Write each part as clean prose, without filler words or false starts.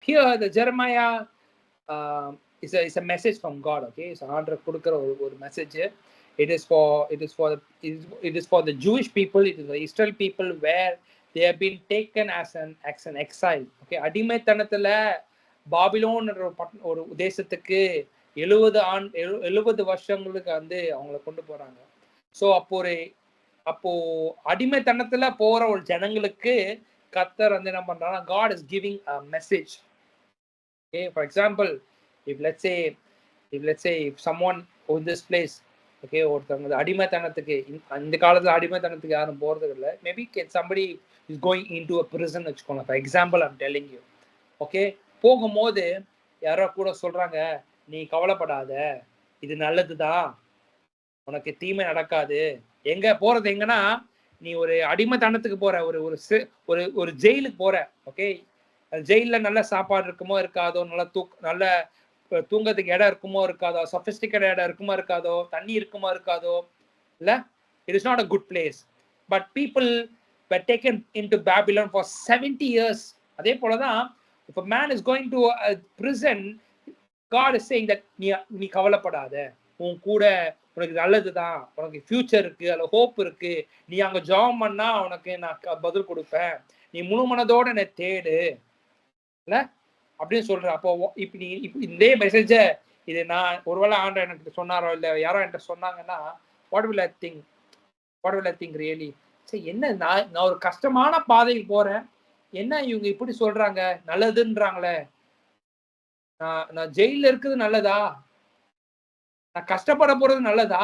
here the Jeremiah is a message from God. Okay, so ஆண்டவர் கொடுக்கிற ஒரு message. It is for the Jewish people, it is the Israel people, where they have been taken as an exile. Okay, அடிமைத்தனத்துல Babylon ஒரு தேசத்துக்கு 70 வருஷங்களுக்கு வந்து அவங்களை கொண்டு போறாங்க. ஸோ அப்போ அடிமைத்தனத்துல போற ஒரு ஜனங்களுக்கு கர்த்தர் வந்து என்ன பண்றாங்கன்னா, God is giving a message. Okay, for example, if let's say if someone in this place, okay, ஒருத்தவங்க அடிமைத்தனத்துக்கு இந்த காலத்துல அடிமைத்தனத்துக்கு யாரும் போறது இல்லை. Maybe somebody is going into a prison வச்சுக்கோங்க. For example, I'm telling you. Okay, போகும்போது யாரோ கூட சொல்றாங்க, நீ கவலைப்படாத, இது நல்லதுதான், உனக்கு தீமை நடக்காது. எங்க போறது எங்கன்னா, நீ ஒரு அடிமைத்தனத்துக்கு போற, ஒரு ஜெயிலுக்கு போற. ஓகே, ஜெயில நல்ல சாப்பாடு இருக்குமோ இருக்காதோ, நல்ல தூங்கறதுக்கு இடம் இருக்குமோ இருக்காதோ, சொபிஸ்டிகேட் இடம் இருக்குமோ இருக்காதோ, தண்ணி இருக்குமோ இருக்காதோ, இல்ல, it is not a good place. But people were taken into Babylon for 70 years. அதே போலதான், if a man is going to a prison, God is saying that நீ கவலைப்படாத, உன் கூட உனக்கு நல்லதுதான், உனக்கு ஃபியூச்சர் இருக்கு, அதுல ஹோப் இருக்கு, நீ அங்க ஜாப் பண்ணா உனக்கு நான் பதில் கொடுப்பேன், நீ முழு மனதோட என்னை தேடு, இல்ல அப்படின்னு சொல்ற. அப்போ இப்ப இதே மெசேஜ இது நான் ஒருவேளை ஆண்டவர் எனக்கு சொன்னாரோ இல்ல யாரோ என்கிட்ட சொன்னாங்கன்னா, what will I think really? சரி, என்ன நான் ஒரு கஷ்டமான பாதைக்கு போறேன், என்ன இவங்க இப்படி சொல்றாங்க, நல்லதுன்றாங்களே, நான் ஜெயில இருக்குது நல்லதா, நான் கஷ்டப்பட போறது நல்லதா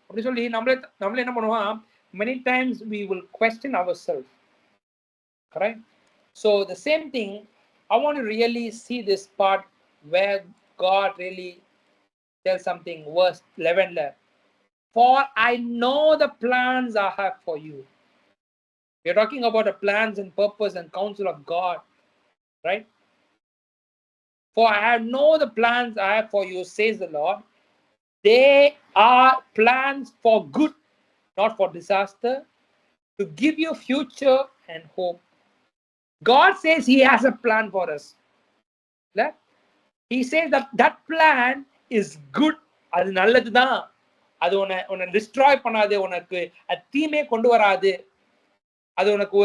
அப்படி சொல்லி நம்மளே என்ன பண்ணுவோம், many times we will question ourselves, correct? So the same thing, I want to really see this part where God really tells something. Verse 11, for I know the plans I have for you. We are talking about the plans and purpose and counsel of God, right? For I have know the plans I have for you, says the Lord. They are plans for good, not for disaster, to give you future and hope. God says he has a plan for us. He says that plan is good. அது நல்லதுதான், அது உன்னை destroy பண்ணாது, உனக்கு அது தீமையை கொண்டு வராது, அது உனக்கு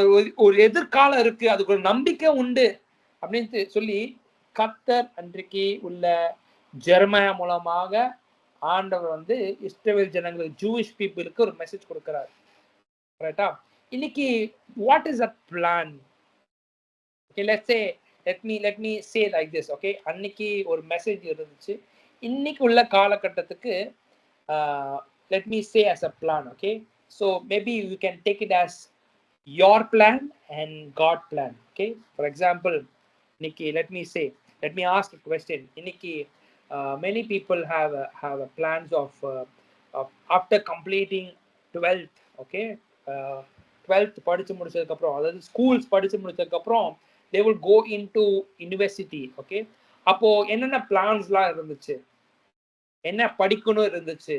ஒரு எதிர்காலம் இருக்கு, அதுக்கு ஒரு நம்பிக்கை உண்டு அப்படின்னு சொல்லி கர்த்தர் அன்றைக்கு உள்ள ஜெரமியா மூலமாக ஆண்டவர் வந்து இஸ்ரவேல் ஜனங்களுக்கு, ஜூயிஷ் பீப்புளுக்கு ஒரு மெசேஜ் கொடுக்கிறார். ரைட்டா? இன்னைக்கு what is that plan? Okay, let me say like this. Okay, அன்னைக்கு ஒரு மெசேஜ் இருந்துச்சு, இன்னைக்கு உள்ள காலகட்டத்துக்கு let me say as a plan. Okay, so maybe you can take it as your plan and God plan. Okay, for example, இன்னைக்கு let me ask a question. இன்னைக்கு many people have a plans of after completing 12th. Okay, 12th படிச்சு முடிச்சதுக்கு அப்புறம், அதாவது schools படிச்சு முடிச்சதுக்கு அப்புறம் they will go into university. Okay, அப்போ என்னென்ன பிளான்ஸ்லாம் இருந்துச்சு, என்ன படிக்கணும் இருந்துச்சு,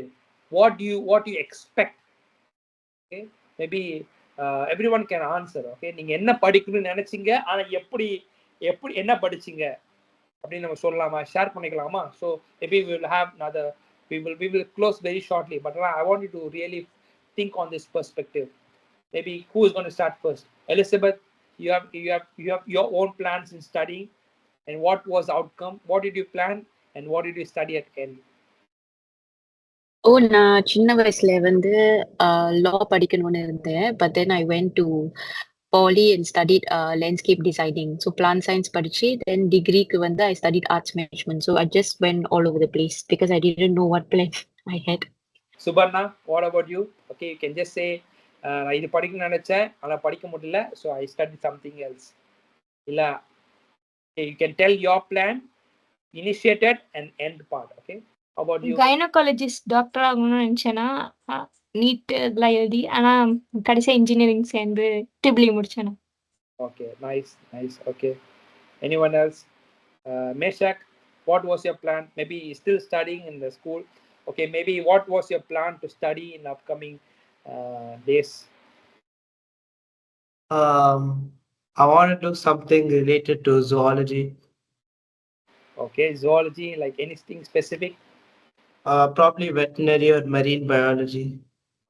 what do you expect? Okay, maybe everyone can answer. Okay, நீங்க என்ன படிக்கணும்னு நினைச்சீங்க, ஆனா எப்படி என்ன படிச்சீங்க அப்படின்னு நம்ம சொல்லலாமா, ஷேர் பண்ணிக்கலாமா? So maybe we will have another, we will close very shortly, but I want you to really think on this perspective. Maybe who is going to start first? Elizabeth, you have your own plans in studying, and what was the outcome? What did you plan and what did you study at end? நான் சின்ன வயசுல வந்து law படிக்கணும்னு இருந்தேன், but then I went to poly and studied landscape designing. So plant science படிச்சு, then degree க்கு வந்து I studied arts management. So I just went all over the place because I didn't know what plan I had. Subarna, what about you? Okay, you can just say நான் இது படிக்கணும்னு நினைச்சேன், ஆனா படிக்க முடியல, so I studied something else. இல்ல, you can tell your plan, initiated and end part. Okay, how about you? Gynaecologist doctor ஆகணும்னு நினைச்சேன்னா நீட் இதெல்லாம் எழுதி, ஆனா கடைசியா இன்ஜினியரிங் சேர்ந்து ட்ரிபிள் முடிச்சேன். Okay, nice. Okay, anyone else? Meshak, what was your plan? Maybe still studying in the school. Okay, maybe what was your plan to study in upcoming days? I want to do something related to zoology. Okay, zoology, like anything specific? Probably veterinary or marine biology.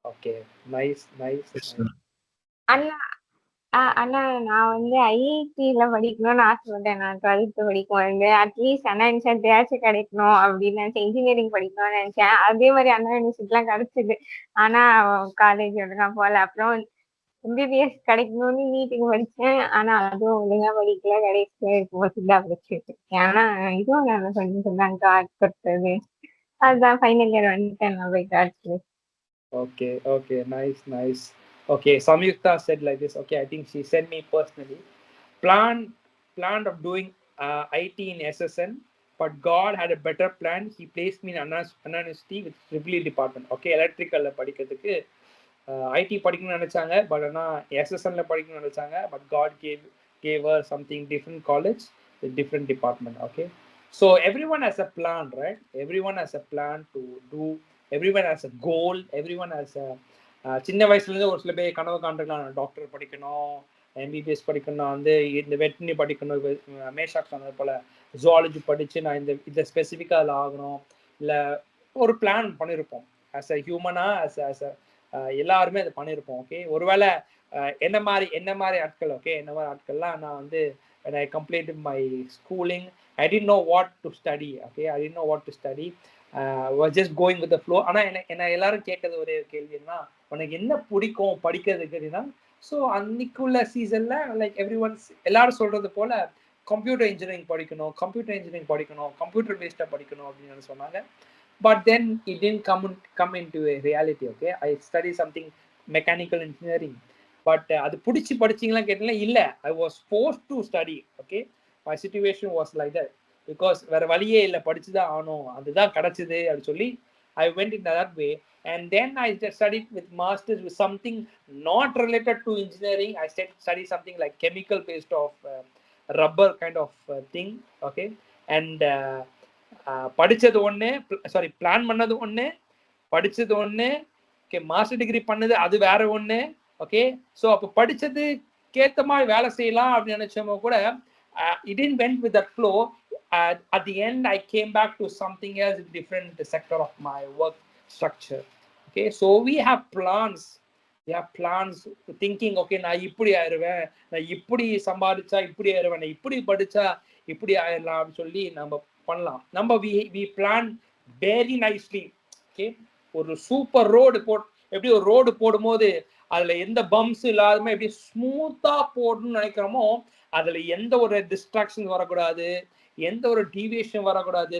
Okay, nice. Yes, sir. அண்ணா அண்ணா நான் வந்து ஐஐடில படிக்கணும்னு ஆசைப்பட்டேன். நான் 12th படிக்கும்போது at least அண்ணா யூனிவர்சிட்டியாச்சும் கிடைக்கணும் அப்படின்னு நினைச்சேன். Engineering படிக்கணும்னு நினைச்சேன். அதே மாதிரி அண்ணா யூனிவர்சிட்டிலாம் கிடைச்சது. ஆனா காலேஜ் ஒழுங்கா போகல. அப்புறம் எம்பிபிஎஸ் கிடைக்கணும்னு நீட்டுக்கு படிச்சேன். ஆனா அதுவும் ஒழுங்கா படிக்கல. கடைசியில இப்போ சித்தா படிச்சுட்டு இருக்கேன். ஆனா இதுவும் நான் சொல்லிட்டு இருந்தாங்க கொடுத்தது. அதுதான் ஃபைனல் இயர் வந்துட்டேன் நான் போய் college. Okay, nice. Okay, Samyukta said like this. Okay, I think she sent me personally. Planned of doing IT in SSN, but God had a better plan. He placed me in Anna University with Triple department. Okay, electrical படிக்கிறதுக்கு IT படிக்கணும்னு நினைச்சாங்க, but ஆனால் எஸ்எஸ்என்ல படிக்கணும்னு நினைச்சாங்க, but God gave her something different college with different department. Okay, so everyone has a plan, right? Everyone has a plan to do. Everyone has a goal. Everyone has a சின்ன வயசுலேருந்து ஒரு சில பேர் கனவு காண்டிருக்கலாம், டாக்டர் படிக்கணும், MBBS படிக்கணும், வந்து இந்த வெட்டினரி படிக்கணும், மேஷாக் சொன்னது போல் ஜுவாலஜி படித்து நான் இந்த ஸ்பெசிஃபிக்காக அதில் ஆகணும், இல்லை ஒரு பிளான் பண்ணியிருப்போம் ஆஸ் அ ஹியூமனா, ஆஸ் அ எல்லாருமே அதை பண்ணியிருப்போம். ஓகே, ஒருவேளை என்ன மாதிரி ஆட்கள், ஓகே, என்ன மாதிரி ஆட்கள்லாம் நான் வந்து when I completed my schooling, I didn't know what to study. Okay, I didn't know what to study. Was just going with the flow. ஆனால் என்ன எல்லாரும் கேட்கறது ஒரே கேள்வின்னா, உனக்கு என்ன பிடிக்கும் படிக்கிறதுக்கு அப்படின்னா, ஸோ அன்னைக்குள்ள சீசனில் லைக் எல்லாரும் சொல்கிறது போல் கம்ப்யூட்டர் இன்ஜினியரிங் படிக்கணும், கம்ப்யூட்டர் பேஸ்டாக படிக்கணும் அப்படின்னு சொன்னாங்க. But then it didn't come into a reality. Okay, I studied something mechanical engineering, but அது பிடிச்சி படிச்சிங்களா கேட்டீங்கன்னா இல்லை, I was forced to study. Okay, my situation was like that because வேற வழியே இல்லை, படிச்சுதான் ஆகணும், அதுதான் கிடைச்சது அப்படின்னு சொல்லி I went in that way. And then I just studied with masters with something not related to engineering. I studied something like chemical based of rubber kind of thing. Okay, and படித்தது ஒன்று, plan பண்ணது ஒன்று, படித்தது ஒன்று, okay, master degree பண்ணது அது வேற ஒன்று. ஓகே, ஸோ அப்போ படித்ததுக்கேற்ற மாதிரி வேலை செய்யலாம் அப்படின்னு நினச்சவங்க கூட it didn't went with that flow. At the end I came back to something else, different sector of my work structure. Okay, so we have plans thinking, okay, நான் இப்படி ஆயிடுவேன், நான் இப்படி சம்பாதிச்சா இப்படி ஆயிடுவேன், நான் இப்படி படித்தா இப்படி ஆயிடலாம் அப்படின்னு சொல்லி நம்ம பண்ணலாம். நம்ம we plan very nicely. Okay, ஒரு சூப்பர் ரோடு எப்படி ஒரு ரோடு போடும்போது அதுல எந்த பம்ப்ஸ் இல்லாம எப்படி ஸ்மூத்தா போடணும்னு நினைக்கிறோமோ, அதுல எந்த ஒரு டிஸ்ட்ராக்ஷன் வரக்கூடாது, எந்த ஒரு டீவியேஷன் வரக்கூடாது,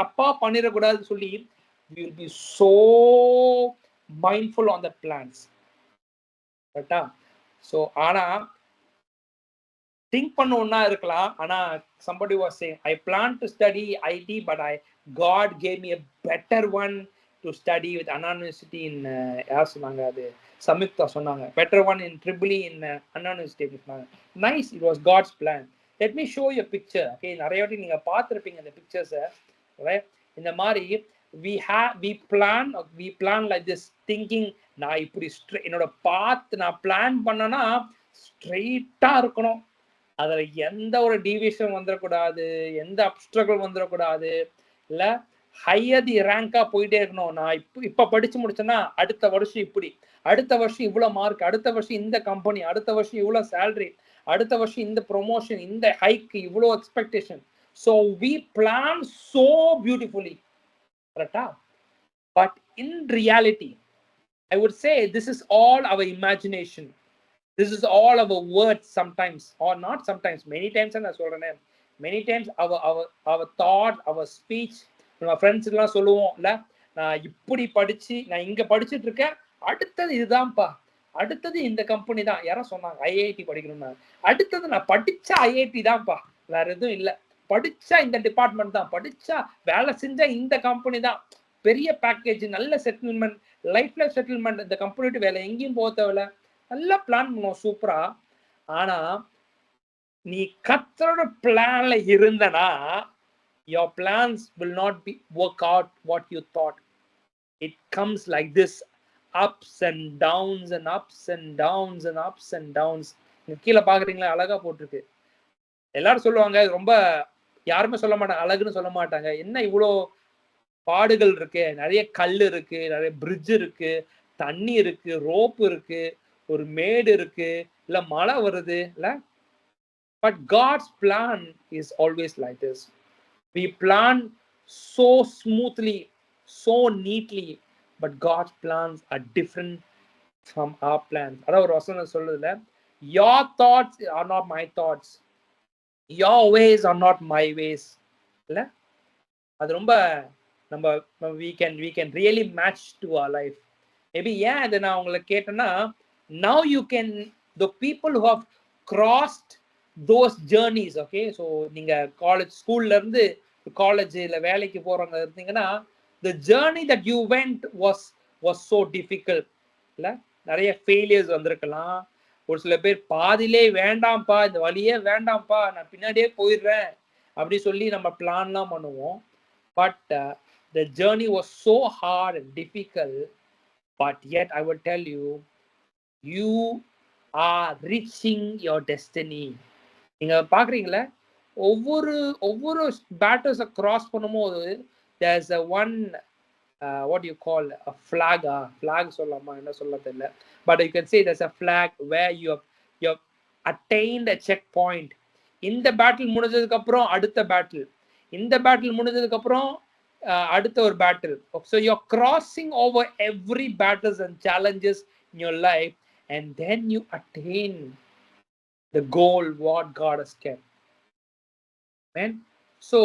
தப்பா பண்ணிடக்கூடாதுன்னு சொல்லி we will be so mindful on the plans. கரெக்டா? ஸோ ஆனா திங்க் பண்ண ஒன்னா இருக்கலாம், ஆனா somebody was saying I plan to study IT, but God gave me a better one to study with Anna University in யார் சொன்னாங்க, அது சம்யுக்தா சொன்னாங்க, better one in Triple in Anna University சொன்னாங்க. Nice, it was God's plan. Let me show you a picture. Okay, நிறைய வாட்டி நீங்க பார்த்திருப்பீங்க இந்த பிக்சர்ஸை, right? இந்த மாதிரி we plan like this, thinking நான் இப்படி என்னோட பாத் நான் பிளான் பண்ணனா ஸ்ட்ரெயிட்டா இருக்கணும், அதுல எந்த ஒரு டீவியேஷன் வந்துடக்கூடாது, எந்த அப்ஸ்ட்ரகிள் வந்துடக்கூடாது, இல்ல ஹையர் ரேங்கா போயிட்டே இருக்கணும். நான் இப்ப படிச்சு முடிச்சேன்னா அடுத்த வருஷம் இப்படி, அடுத்த வருஷம் இவ்வளவு மார்க், அடுத்த வருஷம் இந்த கம்பெனி, அடுத்த வருஷம் இவ்வளவு சேலரி, அடுத்த வருஷம் இந்த ப்ரொமோஷன், இந்த ஹைக், இவ்வளவு expectation. So we plan so beautifully, correct? But in reality, I would say this is all our imagination. This is all our words sometimes, or not sometimes, many times. And that's what many times our thought, our speech, நம்ம friends எல்லாம் சொல்லுவோம் இல்ல, நான் இப்படி படிச்சு நான் இங்க படிச்சுட்டு இருக்கேன், அடுத்தது இதுதான்ப்பா, அடுத்தது இந்த கம்பெனி தான். யாரும் சொன்னாங்க ஐஐடி படிக்கணும்னா, அடுத்தது நான் படிச்ச ஐஐடி தான்ப்பா, வேற எதுவும் இல்லை, படிச்சா இந்த டிபார்ட்மெண்ட் தான், படிச்சா வேலை செஞ்சா இந்த கம்பெனி தான், பெரிய பேக்கேஜ், நல்ல செட்டில்மெண்ட், லைஃப்ல செட்டில்மெண்ட், இந்த கம்பெனி விட்டு வேலை எங்கேயும் போக தேவையில்ல, நல்லா பிளான் பண்ணுவோம் சூப்பரா. ஆனா நீ கர்த்தரோட பிளான்ல இருந்தனா, your plans will not be work out what you thought. It comes like this, ups and downs and ups and downs and ups and downs. கீழே பாக்குறீங்களா, அழகா போட்டிருக்கு. எல்லாரும் சொல்லுவாங்க ரொம்ப யாருமே சொல்ல மாட்டாங்க, அழகுன்னு சொல்ல மாட்டாங்க. என்ன இவ்வளோ பாடுகள் இருக்கு, நிறைய கல் இருக்கு, நிறைய பிரிட்ஜ் இருக்கு, தண்ணி இருக்கு, ரோப் இருக்கு, ஒரு மேடு இருக்கு, இல்ல மழை வருது இல்ல. But God's plan is always like this. We plan so smoothly, so neatly, but God's plans are different from our plans. அதான் ஒரு வசனம் சொல்லுதுல, your thoughts are not my thoughts, your ways are not my ways. இல்ல அது ரொம்ப நம்ம we can really match to our life. Maybe ஏன் அதை நான் உங்களை கேட்டேன்னா, now you can, the people who have crossed those journeys, okay, so நீங்க காலேஜ் ஸ்கூல்ல இருந்து காலேஜ் இல்ல வேலைக்கு போறவங்க இருந்தீங்கன்னா, the journey that you went was so difficult இல்ல. நிறைய ஃபெயிலியர்ஸ் வந்திருக்கலாம். ஒரு சில பேர் பாதியிலே வேண்டாம்ப்பா, இந்த வழியே வேண்டாம்ப்பா, நான் பின்னாடியே போயிடுறேன் அப்படி சொல்லி நம்ம பிளான்லாம் பண்ணுவோம். But the journey was so hard and difficult, but yet I would tell you, you are reaching your destiny. நீங்க பாக்குறீங்களா, ஒவ்வொரு பேட்டர்ஸை கிராஸ் பண்ணும்போது there's a one what do you call a flag, சொல்லலாமா என்ன சொல்ல தெரியல, but you can say there's a flag where you have attained a checkpoint. இந்த battle முடிஞ்சதுக்கு அப்புறம் அடுத்த பேட்டில், இந்த பேட்டில் முடிஞ்சதுக்கு அப்புறம் அடுத்த ஒரு battle. So you're crossing over every battles and challenges in your life, and then you attain the goal what God has kept. Man, so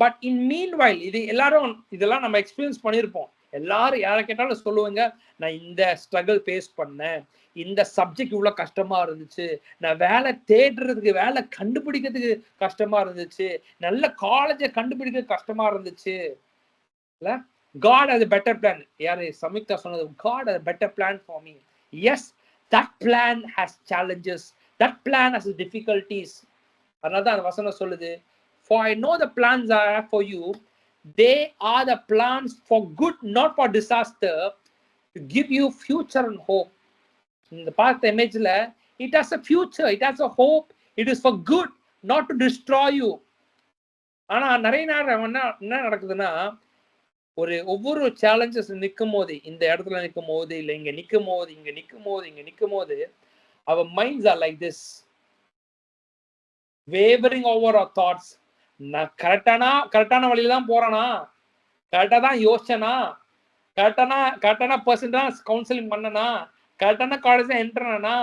but in meanwhile, இது எல்லாரும் இதெல்லாம் நம்ம எக்ஸ்பீரியன்ஸ் பண்ணியிருப்போம். எல்லாரும் யாரை கேட்டாலும் சொல்லுவாங்க, நான் இந்த ஸ்ட்ரகிள் ஃபேஸ் பண்ணேன், இந்த சப்ஜெக்ட் இவ்வளோ கஷ்டமா இருந்துச்சு, நான் வேலை தேடுறதுக்கு வேலை கண்டுபிடிக்கிறதுக்கு கஷ்டமா இருந்துச்சு, நல்ல காலேஜை கண்டுபிடிக்க கஷ்டமா இருந்துச்சு இல்ல. God has a better plan. யாரு சம்யுக்தா சொன்னது, God has a better plan for me. Yes, that plan has challenges, that plan has difficulties. அதனால தான் அந்த வசனம் சொல்லுது, for I know the plans I have for you, they are the plans for good, not for disaster, to give you future and hope. இந்த பார்த்த இமேஜ்ல, it has a future, it has a hope, it is for good, not to destroy you. ஆனா நிறைய நேரம் என்ன நடக்குதுன்னா, ஒவ்வொரு challenges நிற்கும் போது, இந்த இடத்துல நிற்கும் போது, இல்லை இங்க நிற்கும் போது, இங்க நிற்கும் போது, our minds are like this, wavering over our thoughts. நான் கரெக்டான வழியில தான் போறானா, கரெக்டா தான் யோசிச்சனா, கரெக்டான பர்சன் தான் கவுன்சிலிங் பண்ணனா, கரெக்டான காலேஜ் தான் என்ட்ரானா,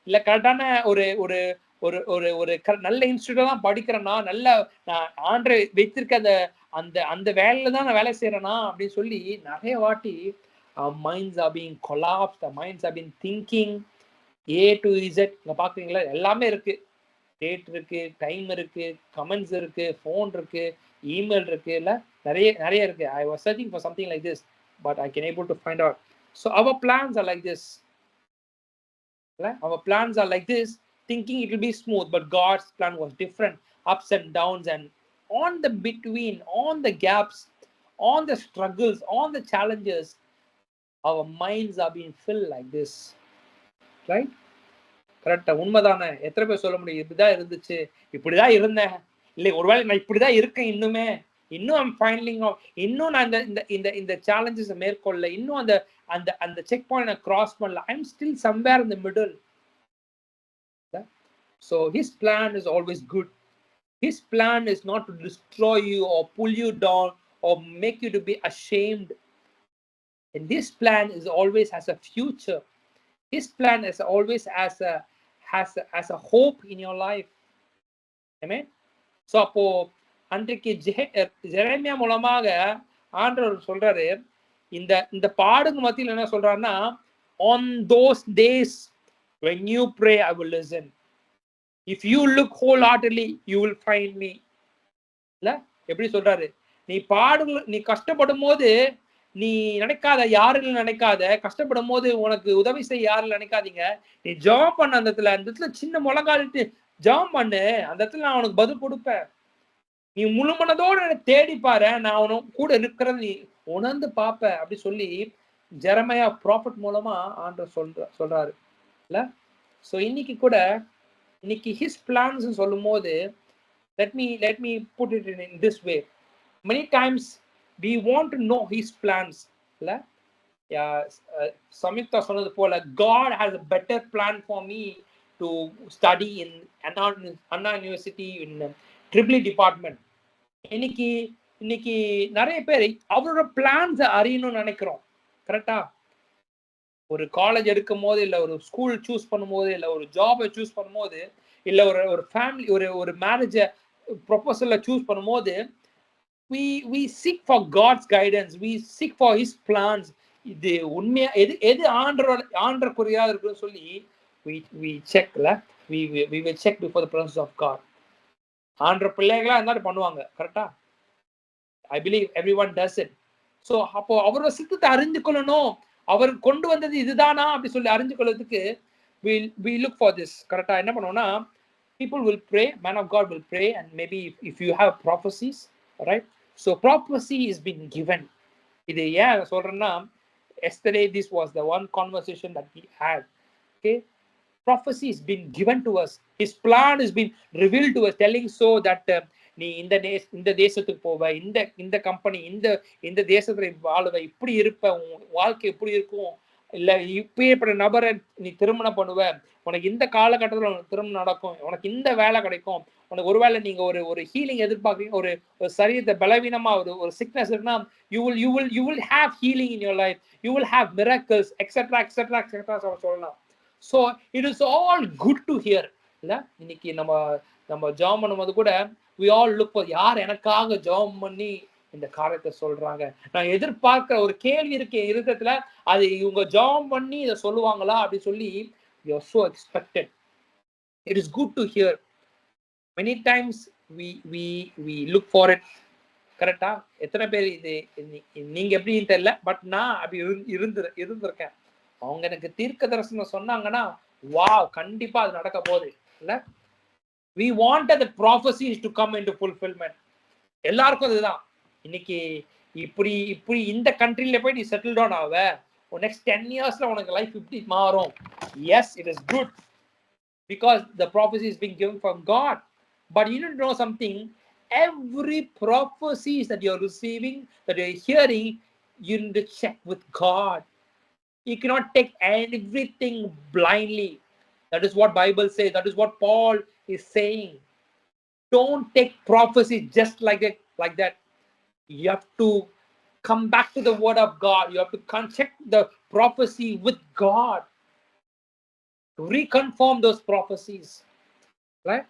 இல்ல கரெக்டான ஒரு ஒரு ஒரு ஒரு ஒரு நல்ல இன்ஸ்டியூட் தான் படிக்கிறேன்னா, நல்ல நான் ஆண்ட்ரை வைத்திருக்க அந்த வேலையில தான் நான் வேலை செய்யறேனா அப்படின்னு சொல்லி நிறைய வாட்டி our minds are being collapsed, our minds are being thinking A to Z. இங்க பாக்குறீங்களா, எல்லாமே இருக்கு, டேட் இருக்கு, டைம் இருக்கு, கமெண்ட்ஸ் இருக்கு, ஃபோன் இருக்கு, இமெயில் இருக்கு, இல்ல நிறைய இருக்கு. I was searching for something like this, but I can able to find out. So our plans are like this. Our plans are like this, thinking it will be smooth, but God's plan was different, ups and downs, and on the between, on the gaps, on the struggles, on the challenges, our minds are being filled like this. Right? கரெக்டா, உண்மைதானே? எத்தனை பேர் சொல்ல முடியும், இப்படிதான் இருந்துச்சு, இப்படிதான் இருந்தேன், இல்லை ஒருவேளை நான் இப்படிதான் இருக்கேன், இன்னும் I'm finding out, இன்னும் நான் இந்த சேலஞ்சஸ் மேற்கொள்ள, இன்னும் அந்த செக் பாயிண்ட் நான் கிராஸ் பண்ணல, I'm still somewhere in the middle. So his plan is always good. His plan is not to destroy you or pull you down or make you to be ashamed. And this plan is always has a future. His plan is always has a hope in your life. Amen. So அப்போ அன்றைக்கு Jeremiah மூலமாக ஆண்டவர் சொல்றாரு, இந்த பாடுங்க மத்தியில் என்ன சொல்றாருன்னா, on those days when you pray I will listen, if you look wholeheartedly you will find me. இல்ல எப்படி சொல்றாரு, நீ கஷ்டப்படும் போது நீ நினைக்காத, யாருன்னு நினைக்காத, கஷ்டப்படும் போது உனக்கு உதவி செய்ய யாருன்னு நினைக்காதீங்க, நீ ஜெபம் பண்ண, அந்த இடத்துல சின்ன முழங்காலிட்டு ஜெபம் பண்ணு, அந்த இடத்துல நான் உனக்கு பதில் கொடுப்பேன். நீ முழு மனதோடு தேடி பாரு, நான் உனக்கு கூட இருக்கிறது நீ உணர்ந்து பாப்ப அப்படி சொல்லி ஜெரமையா ப்ராஃபட் மூலமா ஆண்டவர் சொல்றாரு இல்ல. ஸோ இன்னைக்கு ஹிஸ் பிளான்ஸ் சொல்லும் போது let me put it in this way. Many times we want to know his plans. Yeah, Samyukta சொன்னது போல, God has a better plan for me to study in Anna University in Tripoli department. இன்னைக்கு இன்னைக்கு நிறைய பேர் அவரோட plans அறியணும்னு நினைக்கிறோம். கரெக்டா? ஒரு காலேஜ் எடுக்கும் போது, இல்ல ஒரு ஸ்கூல் சூஸ் பண்ணும்போது, இல்ல ஒரு ஜாபை சூஸ் பண்ணும்போது, இல்ல ஒரு ஃபேமிலி ஒரு மேரேஜ ப்ரொபோசல்ல சூஸ் பண்ணும்போது, we seek for God's guidance, we seek for his plans. இது உண்மையா எது ஆண்டருக்குரியா இருக்குன்னு சொல்லி we checkல we will check before the presence of God. ஆண்டர பிள்ளைகளா இருந்தாலும் பண்ணுவாங்க. கரெக்டா? I believe everyone does it. So அப்போ அவரோட சித்தத்தை அறிந்து கொள்ளணும், அவர் கொண்டு வந்தது இதுதானா அப்படி சொல்லி அறிந்து கொள்றதுக்கு we look for this. கரெக்டா? என்ன பண்ணுவோம்னா, people will pray, man of God will pray, and maybe if you have prophecies, right? So prophecy is being given. இது ஏன் சொல்றேன்னா, yesterday this was the one conversation that we had. Okay, prophecy has been given to us, his plan has been revealed to us, telling so that நீ இந்த தேசத்துக்கு போவ, இந்த company இந்த தேசத்துல வாழுவ, இப்படி இருப்ப, உன் வாழ்க்கை எப்படி இருக்கும், இல்ல இப்படிப்பட்ட நபரை நீ திருமணம் பண்ணுவ, உனக்கு இந்த காலகட்டத்தில் உனக்கு திருமணம் நடக்கும், உனக்கு இந்த வேலை கிடைக்கும், உனக்கு ஒருவேளை நீங்க ஒரு ஹீலிங் எதிர்பார்க்குறீங்க, ஒரு சரீரத்தை பலவீனமா ஒரு சிக்னஸ் இருக்குன்னா, you will have healing in your life, you will have miracles, etc. சொல்லலாம். So it is all good to hear. இல்ல இன்னைக்கு நம்ம ஜெபம் பண்ணும்போது கூட we all look for யார் எனக்காக ஜெபம் பண்ணி இந்த காரியத்தை சொல்றாங்க. நான் எதிர்பார்க்கிற ஒரு கேள்வி இருக்கு இருதயத்துல, அது இவங்க ஜெபம் பண்ணி இதை சொல்லுவாங்களா அப்படி சொல்லி you are so expected. It is good to hear. Many times we look for it. கரெக்டா? எத்தனை பேர் இது நீங்க எப்படின்னு தெரியல, பட் நான் அப்படி இருந்திருக்கேன். அவங்க எனக்கு தீர்க்க தரிசனம் சொன்னாங்கன்னா, வாவ், கண்டிப்பா அது நடக்க போகுது. இல்ல, we wanted the prophecies to come into fulfillment. எல்லாருக்கும் அதுதான். இன்னைக்கு இப்படி இந்த கண்ட்ரில போய் நீ செட்டில் டவுன் ஆவ, நெக்ஸ்ட் 10 yearsல உனக்கு லைஃப் இப்படி மாறும். Yes, it is good because the prophecy is being given from God. But you need to know something. Every prophecies that you're receiving, that you're hearing, you need to check with God. You cannot take everything blindly. That is what Bible says. That is what Paul is saying. Don't take prophecy just like that. You have to come back to the word of God. You have to check the prophecy with God to reconfirm those prophecies, right?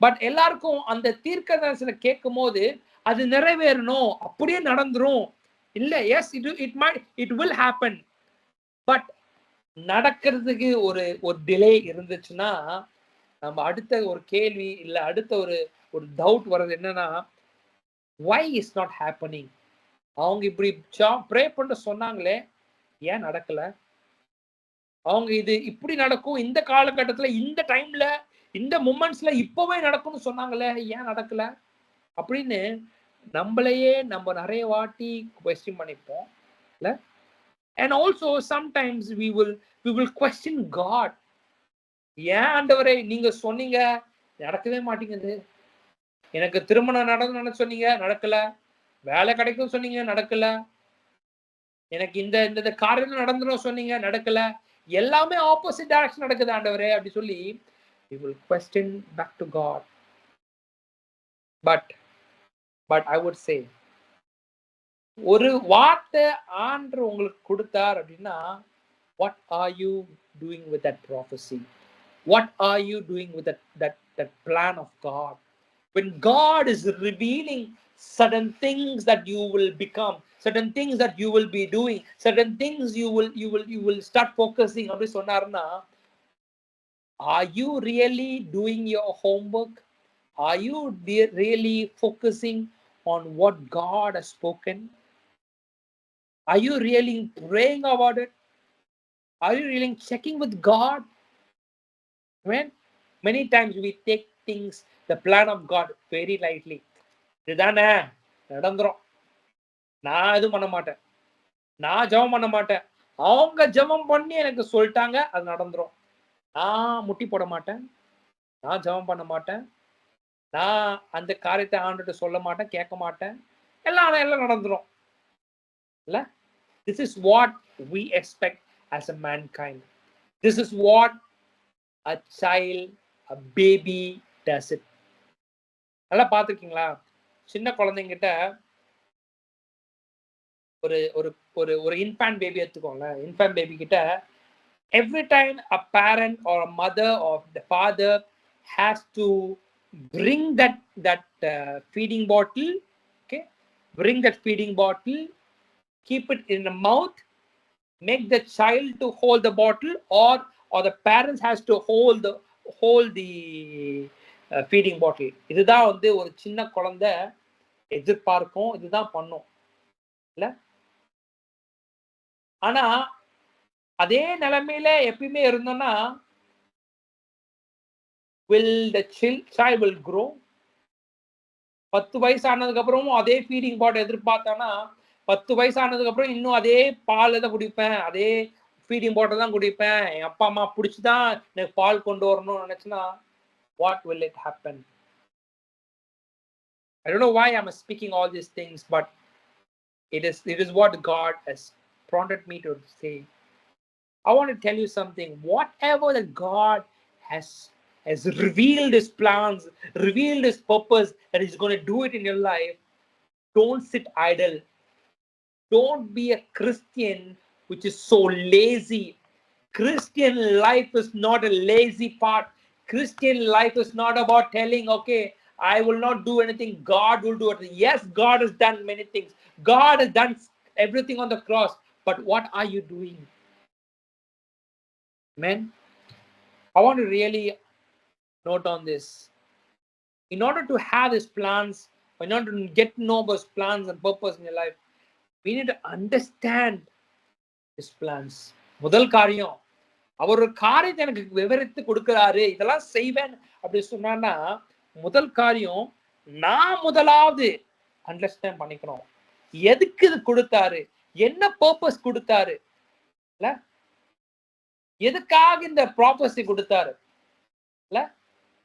But எல்லாருக்கும் அந்த தீர்க்க தரிசனம் கேட்கும் போது அது நிறைவேறணும், அப்படியே நடந்துரும் இல்ல. Yes, it will happen. But நடக்கிறதுக்கு ஒரு டிலே இருந்துச்சுன்னா, நம்ம அடுத்த ஒரு கேள்வி இல்ல அடுத்த ஒரு டவுட் வர்றது என்னன்னா, why is not happening? அவங்க இப்படி ப்ரே பண்ண சொன்னாங்களே, ஏன் நடக்கல? அவங்க இது இப்படி நடக்கும், இந்த காலகட்டத்துல, இந்த டைம்ல, இந்த மூமெண்ட்ஸ்ல இப்பவே நடக்கும்னு சொன்னாங்களே, ஏன் நடக்கல அப்படின்னு நம்மளையே நம்ம நிறைய வாட்டி குவெஸ்டின் பண்ணிப்போம் இல்ல. And also sometimes we will question God. ஏன் ஆண்டவரே நீங்க சொன்னீங்க நடக்கவே மாட்டேங்குது, எனக்கு திருமணம் நடக்கணும்னு சொன்னீங்க நடக்கல, வேலை கிடைக்கும் சொன்னீங்க நடக்கல, எனக்கு இந்த காரியம் நடந்துடும் சொன்னீங்க நடக்கல, எல்லாமே ஆப்போசிட் டைரக்ஷன் நடக்குது ஆண்டவரே அப்படி சொல்லி we will question back to God. But I would say, ஒரு வார்த்தை ஆண்டவர் உங்களுக்கு கொடுத்தார் அப்படின்னா, what are you doing with that prophecy? What are you doing with that plan of God? When God is revealing certain things that you will become, certain things that you will be doing, certain things you will start focusing அப்படி சொன்னார்னா, are you really doing your homework? Are you really focusing on what God has spoken? Are you really praying about it? Are you really checking with God? When many times we take things, the plan of God, very lightly. இதுதானே நடந்துரும், நான் எதுவும் பண்ண மாட்டேன், நான் ஜெபம் பண்ண மாட்டேன், அவங்க ஜெபம் பண்ணி எனக்கு சொல்லிட்டாங்க அது நடந்துரும், நான் முட்டி போட மாட்டேன், நான் ஜெபம் பண்ண மாட்டேன், நான் அந்த காரியத்தை ஆண்டுட்டு சொல்ல மாட்டேன், கேட்க மாட்டேன், எல்லாம் நடந்துரும் இல்ல. This is what we expect as a mankind. This is what a child, a baby does it. நல்லா பார்த்துருக்கீங்களா? சின்ன குழந்தைங்கிட்ட ஒரு ஒரு ஒரு ஒரு இன்ஃபேன்ட் பேபி எடுத்துக்கோங்கள. இன்ஃபேன்ட் பேபி கிட்ட every time a parent or a mother or the father has to bring that feeding bottle, okay, bring that feeding bottle, keep it in the mouth, make the child to hold the bottle, or the parents has to hold the feeding bottle. இதுதான் வந்து ஒரு சின்ன குழந்தை எதிர்பார்க்கும், இதுதான் பண்ணும் இல்ல. ஆனா அதே நிலைமையில எப்பயுமே இருந்தோம்னா will the child will grow? 10 வயசு ஆனதுக்கு அப்புறமும் அதே ஃபீடிங் பாட்டில் எதிர்பார்த்தானா 10 வயசு ஆனதுக்கு அப்புறம் இன்னும் அதே பால் தான் குடிப்பேன், அதே ஃபீடிங் பாட்டில் தான் குடிப்பேன், என் அப்பா அம்மா பிடிச்சிதான் எனக்கு பால் கொண்டு வரணும்னு நினைச்சுன்னா what will it happen? I don't know why I'm speaking all these things, but it is what God has prompted me to say. I want to tell you something. Whatever that God has revealed his plans, revealed his purpose, that he's going to do it in your life, don't sit idle. Don't be a Christian which is so lazy. Christian life is not a lazy part. Christian life is not about telling, okay, I will not do anything, God will do it. Yes, God has done many things. God has done everything on the cross. But what are you doing? Amen. I want to really note on this. In order to have his plans, in order to get to know about his plans and purpose in your life, we need to understand his plans. முதல் காரியம், அவர் ஒரு காரியத்தை எனக்கு விவரித்து கொடுக்கிறாரு, இதெல்லாம் செய்வேன் அப்படி சொன்னா முதல் காரியம் நான் முதலாவது அண்டர்ஸ்டாண்ட் பண்ணிக்கணும். எதுக்கு இது கொடுத்தாரு, என்ன பர்பஸ் கொடுத்தாரு இல்ல, எதுக்காக இந்த ப்ராப்பர்சி கொடுத்தாரு இல்ல.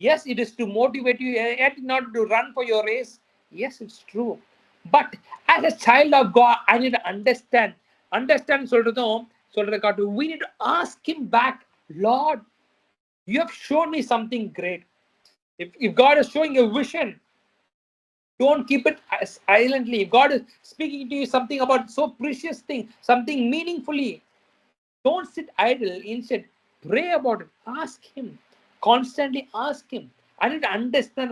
Yes, it is to motivate you, yet not to run for your race. Yes, it's true. But as a child of God, I need to understand சொல்றதும் சொல்றதுக்காட்டு we need to ask him back, Lord, you have shown me something great. If God is showing a vision, don't keep it silently. If God is speaking to you something about so precious thing, something meaningfully, don't sit idle. Instead, pray about it. Ask him. Constantly ask him. I need to understand.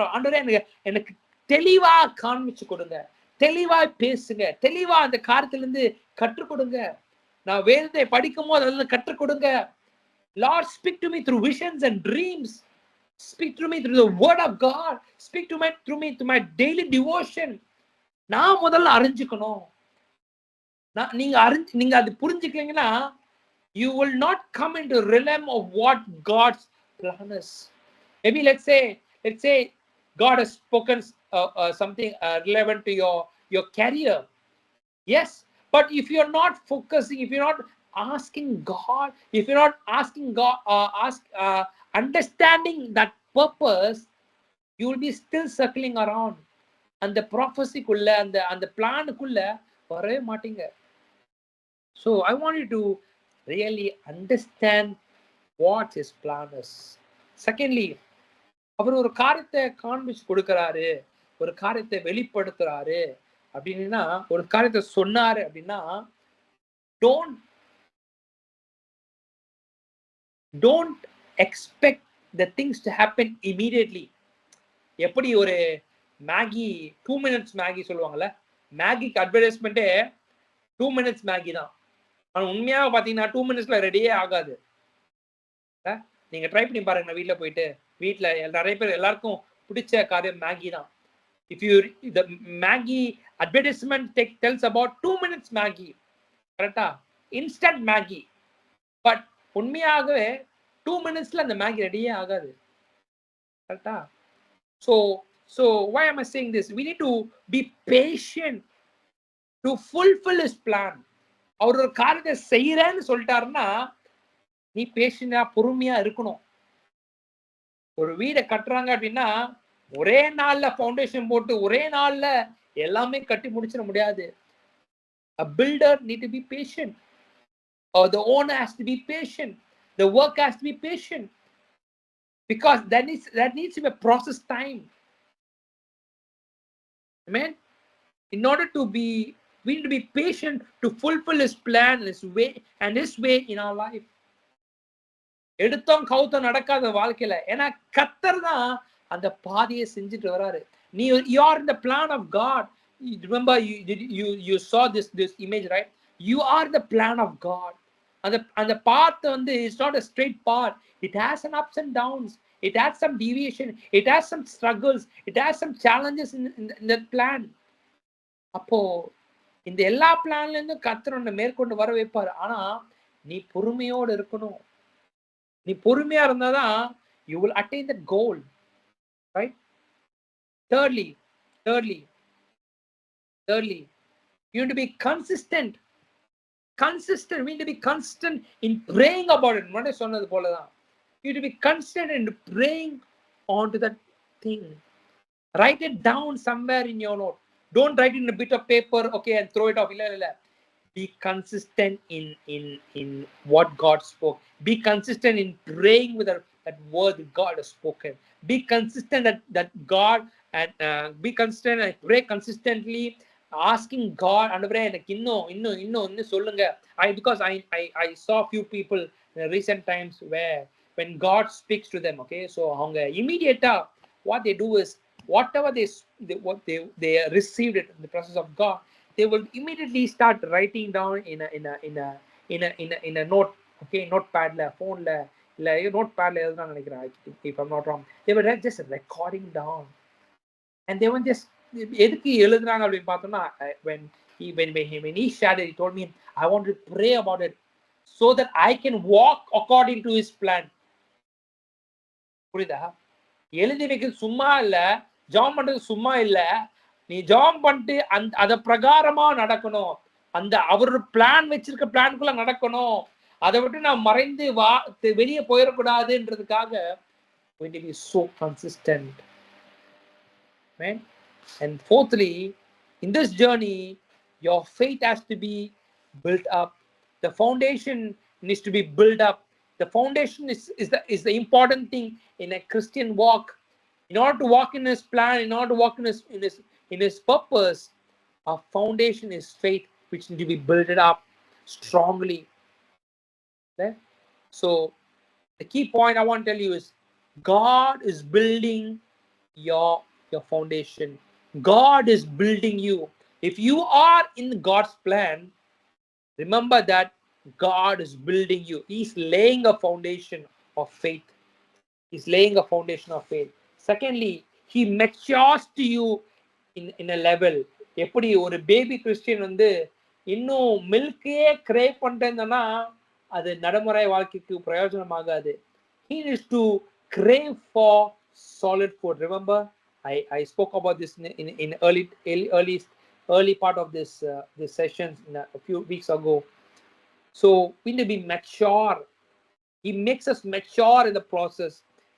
எனக்கு தெளிவா காண்பிச்சு கொடுங்க, தெளிவா பேசுங்க, தெளிவா அந்த காரியத்திலிருந்து கற்றுக் கொடுங்க. நான் வேதத்தை படிக்கும் போது அதிலிருந்து கற்றுக் கொடுங்க. Lord, speak to me through visions and dreams. Speak to me through the word of God. Speak to me through my daily devotion. நான் முதல்ல அறிஞ்சுக்கணும். நீங்க அது புரிஞ்சுக்கலீங்கன்னா you will not come into realm of what God's plan is. Maybe let's say God has spoken something relevant to your career. Yes, but if you're not focusing, if you're not asking God, if you're not asking God, understanding that purpose, you will be still circling around. And the prophecy kulla and the plan kulla varave matinga. So I want you to really understand what his plan is. Secondly, அவர் ஒரு காரியத்தை காண்பிச்சு கொடுக்கிறாரு, ஒரு காரியத்தை வெளிப்படுத்துறாரு அப்படின்னா, ஒரு காரியத்தை சொன்னாரு அப்படின்னா, don't expect the things to happen immediately. எப்படி ஒரு மேகி 2 minutes மேகி சொல்லுவாங்கல்ல, மேகிக்கு அட்வர்டைஸ்மெண்ட்டே 2 minutes மேகி தான். ஆனா உண்மையாக பாத்தீங்கன்னா 2 minutesல ரெடியே ஆகாது. நீங்க ட்ரை பண்ணி பாருங்க, வீட்டுல போயிட்டு. வீட்டுல நிறைய பேர் எல்லாருக்கும் பிடிச்ச காரியம் மேகி தான். If you the Maggi advertisement tells about 2 minutes Maggi, கரெக்டா, instant Maggi. பட் உண்மையாகவே 2 minutesல அந்த மேகி ரெடியே ஆகாது, கரெக்டா. So why am I saying this? We need to be patient to fulfill his plan. அவர் ஒரு காரியத்தை செய்யறேன்னு சொல்லிட்டாருன்னா நீ பேஷண்டா பொறுமையா இருக்கணும். ஒரு வீடை கட்டுறாங்க அப்படின்னா ஒரே நாள்ல ஃபவுண்டேஷன் போட்டு ஒரே நாள்ல எல்லாமே கட்டி முடிச்சிட முடியாது. A builder need to be patient, or the owner has to be patient, the work has to be patient, because that needs to be a process time. Amen. In order to be, we need to be patient to fulfill his plan, his way in our life. எடுத்தோம் கவுத்தம் நடக்காத வாழ்க்கையில, ஏன்னா கர்த்தர் தான் அந்த பாதையை செஞ்சுட்டு வராரு. you are in the plan of God. Remember, you saw this image, right? You are the plan of God. And the path வந்து is not a straight path. It has some ups and downs. It has some deviation. It has some struggles. It has some challenges in that plan. அப்போ இந்த எல்லா பிளான்ல இருந்தும் கர்த்தர் உன்னை மேற்கொண்டு வர வைப்பாரு. ஆனா நீ பொறுமையோடு இருக்கணும். நீ பொறுமையா இருந்தாதான் you will attain that goal, right? Thirdly, you need to be consistent. We need to be consistent in praying about it. முன்னாடி சொன்னது போலதான், you need to be consistent in praying onto that thing. Write it down somewhere in your note. Don't write it in a bit of paper, okay, and throw it off. இல்ல. Be consistent in what God spoke. Be consistent in praying with that word that God has spoken. Be consistent that God, and be consistent and pray consistently, asking God, andavare எனக்கு இன்னும் சொல்லுங்க. Because I saw few people in recent times where when God speaks to them, okay, so அவங்க immediate what they do is whatever they received it in the presence of God, they will immediately start writing down in a note, okay, notepad la, phone la, notepad la எழுதுறாங்க நினைக்கிறேன், if I'm not wrong. They were just recording down, and they were just எதுக்கு எழுதுறாங்க அப்படின்னு பார்த்தோம்னா, when he shared it, he told me, I want to pray about it so that I can walk according to his plan. புரியுதா? எழுதி வைக்கிறது சும்மா இல்ல, jam பண்றது சும்மா இல்ல. நீ ஜாம் பண்ணிட்டு அத பிரகாரமா நடக்கணும். அந்த அவரோட பிளான் வச்சிருக்க பிளானுக்குள்ள நடக்கணும். அதை விட்டு நான் மறைந்து வெளியே போயிடக்கூடாதுன்றதுக்காக we need to be so consistent. Right? And fourthly, in this journey, your faith has to be built up. The foundation needs to be built up. The foundation is the important thing in a Christian walk. In order to walk in his plan, in order to walk in his purpose, our foundation is faith, which need to be built up strongly. Okay? So the key point I want to tell you is God is building your foundation. God is building you. If you are in God's plan, remember that God is building you. He's laying a foundation of faith. He's laying a foundation of faith. Secondly, he matures to you in a level. எப்படி ஒரு baby Christian வந்து இன்னும் மில்கே grave பண்ணிட்டேன்னா அது நடைமுறை வாழ்க்கைக்கு பிரயோஜனமாகாது. He needs to crave for solid food. Remember, I spoke about this in early part of this sessions a few weeks ago. So we need to be mature. He makes us mature in the process.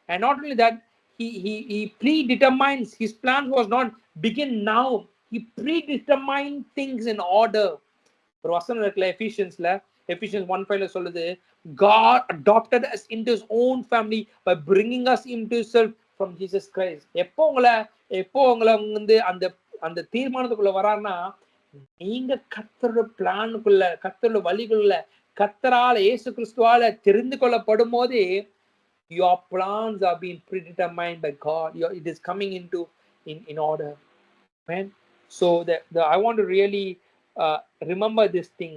And not only that, he predetermines. His plan was not begin now. He predetermined things in order. ஒரு வசனம் இருக்குல்ல, Ephesians 1:5 சொல்லுது, God adopted us into his own family by bringing us into himself from Jesus Christ. எப்போ உங்களை வந்து அந்த தீர்மானத்துக்குள்ள வரான்னா, நீங்க கர்த்தரோட பிளானுக்குள்ள, கர்த்தரோட வழிக்குள்ள, கர்த்தரால இயேசு கிறிஸ்துவால தெரிந்து கொள்ளப்படும் போது your plans are being predetermined by God. It is coming into in order. Man, so I want to really remember this thing.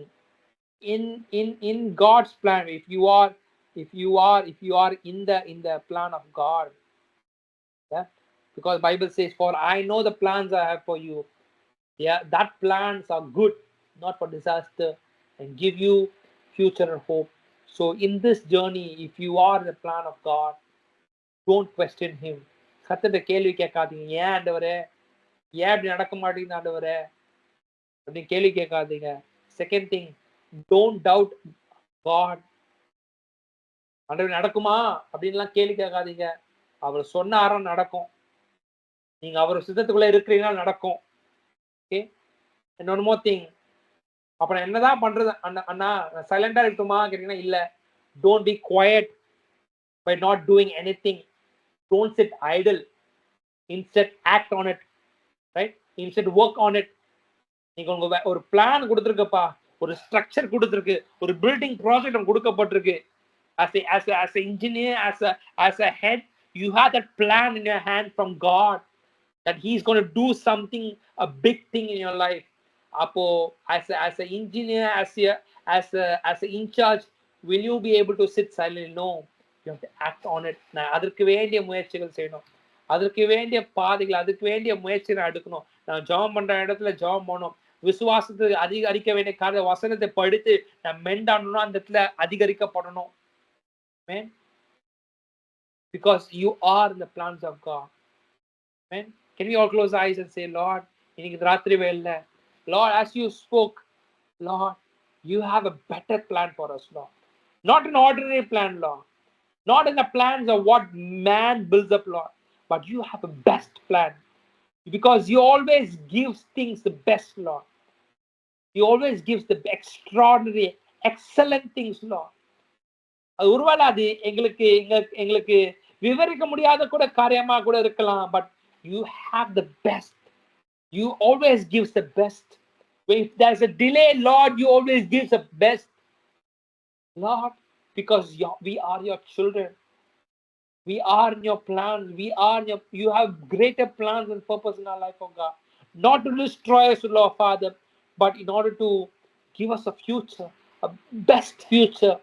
In God's plan, if you are in the plan of God, yeah, because Bible says, for I know the plans I have for you. Yeah, that plans are good, not for disaster, and give you future and hope. So in this journey, if you are in the plan of God, don't question him. கர்த்தர்ட்ட கேள்வி கேட்காதீங்க, ஏன் ஆண்டவரே, ஏன் இப்படி நடக்க மாட்டேங்குது ஆண்டவரே அப்படின்னு கேள்வி கேட்காதீங்க. Second thing, don't doubt God. ஆண்டவர் நடக்குமா அப்படின்லாம் கேள்வி கேட்காதீங்க. அவர் சொன்னாரா நடக்கும். நீங்க அவர் சித்தத்துக்குள்ள இருக்கிறீங்கன்னா நடக்கும். Okay, and one more thing, அப்ப நான் என்னதான் பண்றது அண்ணா நான் சைலண்டா இருக்கட்டுமா கேட்டீங்கன்னா இல்ல. Don't be quiet by not doing anything. Don't sit idle. Instead act on it, right? Instead work on it. நீங்க உங்க ஒரு பிளான் கொடுத்துருக்குப்பா, ஒரு ஸ்ட்ரக்சர் கொடுத்துருக்கு, ஒரு பில்டிங் ப்ராஜெக்ட் கொடுக்கப்பட்டிருக்கு. As an engineer, as a head, you have that plan in your hand from God that He's going to do something, a big thing in your life. Apo, as an engineer, as a in charge, will you be able to sit silently? No, you have to act on it. நான் அதற்கு வேண்டிய முயற்சிகள் செய்யணும், அதற்கு வேண்டிய பாதைகள், அதுக்கு வேண்டிய முயற்சி நான் எடுக்கணும். நான் ஜெபம் பண்ற இடத்துல ஜெபம் பண்ணணும். விசுவாசத்துக்கு அதிகரிக்க வேண்டிய காரிய வசனத்தை படித்து நான் மெண்டாடணும், அந்த இடத்துல அதிகரிக்கப்படணும். Amen. Because you are in the plans of God. Amen. Can we all close our eyes and say, Lord, இன்னைக்கு ராத்திரி வேளையில, Lord, as you spoke, Lord, you have a better plan for us, Lord. Not an ordinary plan, Lord. Not in the plans of what man builds up, Lord. But you have a best plan. Because you always gives things the best, Lord. You always gives the extraordinary, excellent things, Lord. அது ஒருவேளை அது எங்களுக்கு விவரிக்க முடியாத கூட காரியமா கூட இருக்கலாம். But you have the best. You always gives the best. If there's a delay, Lord, you always give the best, Lord, because we are your children. We are in your plan. You have greater plans and purpose in our life, oh God. Not to destroy us, Lord Father, but in order to give us a future, a best future,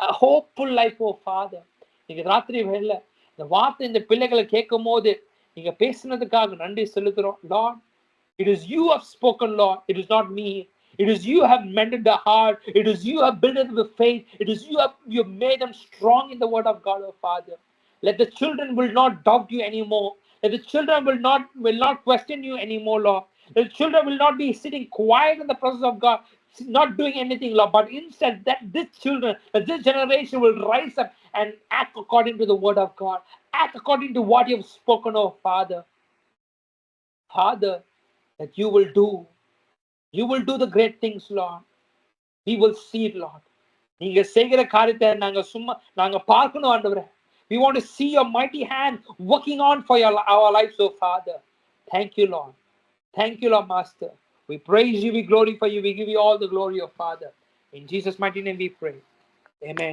a hopeful life, oh Father. நீங்க ராத்திரி வேளையில இந்த வார்த்தை இந்த பிள்ளைகளை கேட்கும் போது நீங்க பேசினதுக்காக நன்றி செலுத்துறோம். Lord, it is you have spoken, Lord. It is not me. It is you have mended the heart. It is you have built it with faith. It is you have made them strong in the word of God, oh Father. Let the children will not doubt you anymore. Let the children will not question you anymore, Lord. The children will not be sitting quiet in the presence of God, not doing anything, Lord. But instead, that this generation will rise up and act according to the word of God. Act according to what you have spoken, oh Father. Father, that you will do. You will do the great things, Lord. We will see it, Lord. நீங்க செய்கிற காரியத்தை நாங்க பார்க்கணும் ஆண்டவரே. We want to see your mighty hand working on for our lives, oh Father. Thank you, Lord. Thank you, Lord Master. We praise you, we glorify you, we give you all the glory, oh Father. In Jesus' mighty name we pray. Amen.